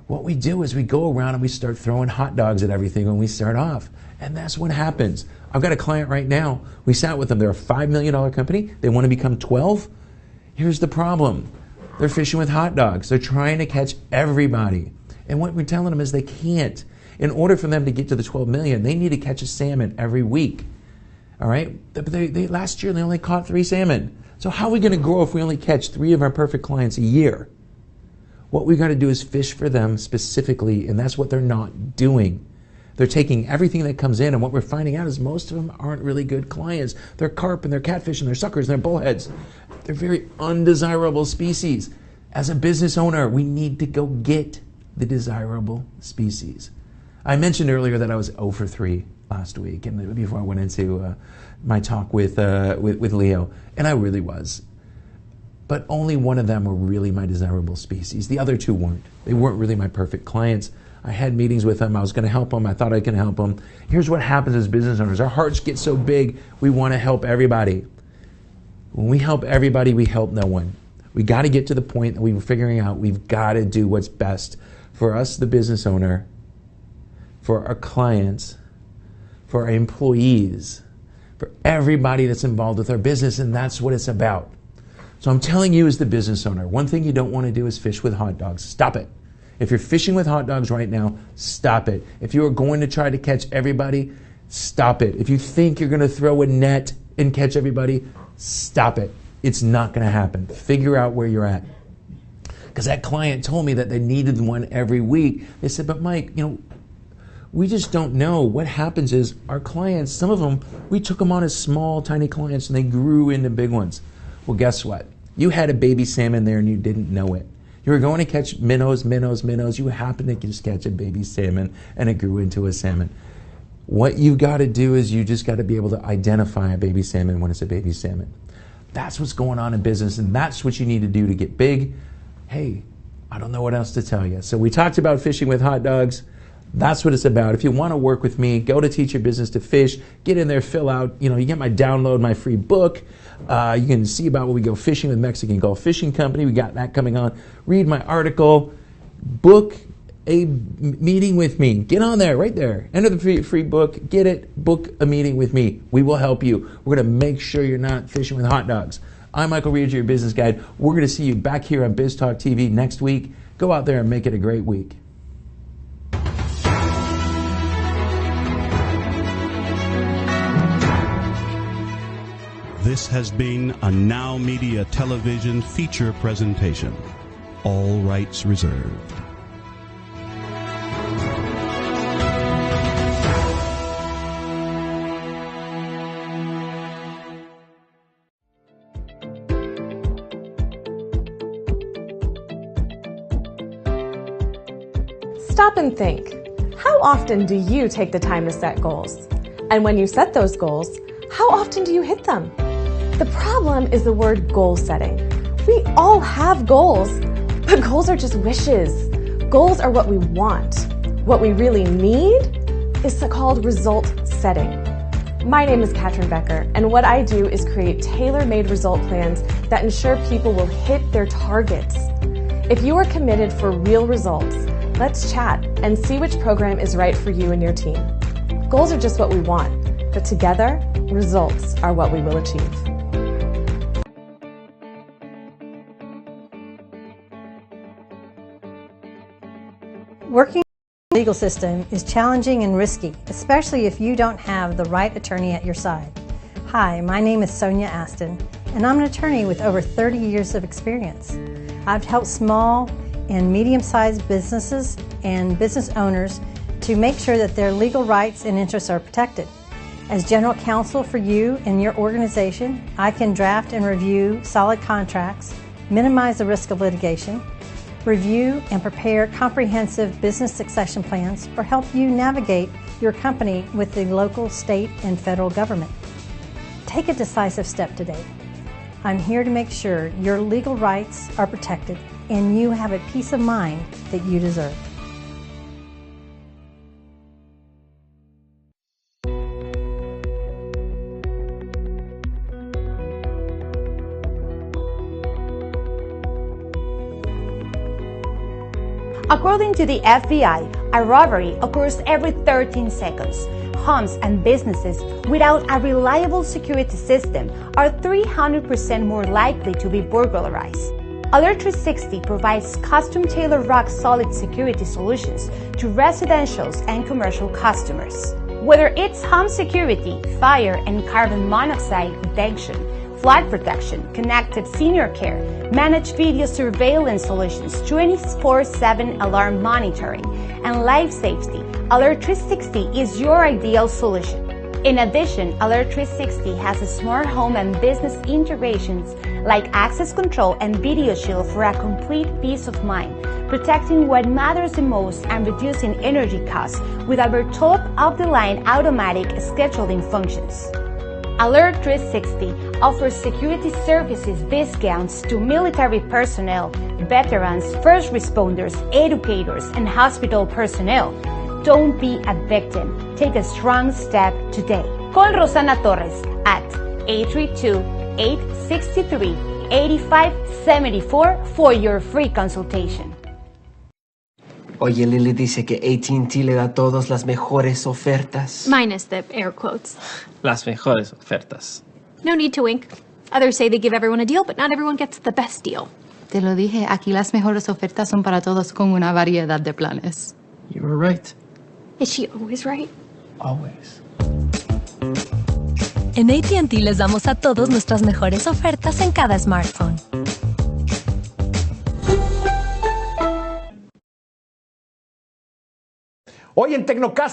What we do is we go around and we start throwing hot dogs at everything when we start off. And that's what happens. I've got a client right now. We sat with them. They're a $5 million company. They want to become 12. Here's the problem. They're fishing with hot dogs. They're trying to catch everybody. And what we're telling them is they can't. In order for them to get to the 12 million, they need to catch a salmon every week. All right? Last year, they only caught 3 salmon. So how are we going to grow if we only catch 3 of our perfect clients a year? What we got to do is fish for them specifically, and that's what they're not doing. They're taking everything that comes in, and what we're finding out is most of them aren't really good clients. They're carp, and they're catfish, and they're suckers, and they're bullheads. They're very undesirable species. As a business owner, we need to go get the desirable species. I mentioned earlier that I was 0 for 3 last week, and before I went into my talk with Leo, and I really was. But only one of them were really my desirable species. The other 2 weren't. They weren't really my perfect clients. I had meetings with them. I was going to help them. I thought I could help them. Here's what happens as business owners. Our hearts get so big, we want to help everybody. When we help everybody, we help no one. We got to get to the point that we were figuring out we've got to do what's best for us, the business owner, for our clients, for our employees, for everybody that's involved with our business, and that's what it's about. So I'm telling you as the business owner, one thing you don't want to do is fish with hot dogs. Stop it. If you're fishing with hot dogs right now, stop it. If you are going to try to catch everybody, stop it. If you think you're going to throw a net and catch everybody, stop it. It's not going to happen. Figure out where you're at. Because that client told me that they needed one every week. They said, but Mike, we just don't know. What happens is our clients, some of them, we took them on as small, tiny clients and they grew into big ones. Well, guess what? You had a baby salmon there and you didn't know it. You were going to catch minnows. You happened to just catch a baby salmon and it grew into a salmon. What you got to do is you just got to be able to identify a baby salmon when it's a baby salmon. That's what's going on in business, and that's what you need to do to get big. Hey, I don't know what else to tell you. So we talked about fishing with hot dogs. That's what it's about. If you want to work with me, go to Teach Your Business to Fish. Get in there, fill out. You get my download, my free book. You can see about when we go fishing with Mexican Gulf Fishing Company. We got that coming on. Read my article. Book a meeting with me. Get on there, right there. Enter the free book. Get it. Book a meeting with me. We will help you. We're going to make sure you're not fishing with hot dogs. I'm Michael Reed, your business guide. We're going to see you back here on Biz Talk TV next week. Go out there and make it a great week. This has been a Now Media television feature presentation. All rights reserved. Stop and think. How often do you take the time to set goals? And when you set those goals, how often do you hit them? The problem is the word goal setting. We all have goals, but goals are just wishes. Goals are what we want. What we really need is called result setting. My name is Katrin Becker, and what I do is create tailor-made result plans that ensure people will hit their targets. If you are committed for real results, let's chat and see which program is right for you and your team. Goals are just what we want, but together, results are what we will achieve. Working in the legal system is challenging and risky, especially if you don't have the right attorney at your side. Hi, my name is Sonia Aston, and I'm an attorney with over 30 years of experience. I've helped small and medium-sized businesses and business owners to make sure that their legal rights and interests are protected. As general counsel for you and your organization, I can draft and review solid contracts, minimize the risk of litigation, review and prepare comprehensive business succession plans, or help you navigate your company with the local, state, and federal government. Take a decisive step today. I'm here to make sure your legal rights are protected and you have a peace of mind that you deserve. According to the FBI, a robbery occurs every 13 seconds. Homes and businesses without a reliable security system are 300% more likely to be burglarized. Alert 360 provides custom-tailored rock-solid security solutions to residential and commercial customers. Whether it's home security, fire and carbon monoxide detection, flood protection, connected senior care, managed video surveillance solutions, 24/7 alarm monitoring, and life safety, Alert 360 is your ideal solution. In addition, Alert 360 has a smart home and business integrations like access control and video shield for a complete peace of mind, protecting what matters the most and reducing energy costs with our top-of-the-line automatic scheduling functions. Alert 360 offers security services discounts to military personnel, veterans, first responders, educators, and hospital personnel. Don't be a victim. Take a strong step today. Call Rosana Torres at 832-863-8574 for your free consultation. Oye, Lily dice que AT&T le da a todos las mejores ofertas. Minus the air quotes. Las mejores ofertas. No need to wink. Others say they give everyone a deal, but not everyone gets the best deal. Te lo dije, aquí las mejores ofertas son para todos con una variedad de planes. You were right. Is she always right? Always. En AT&T les damos a todos nuestras mejores ofertas en cada smartphone. Hoy en Tecnocasa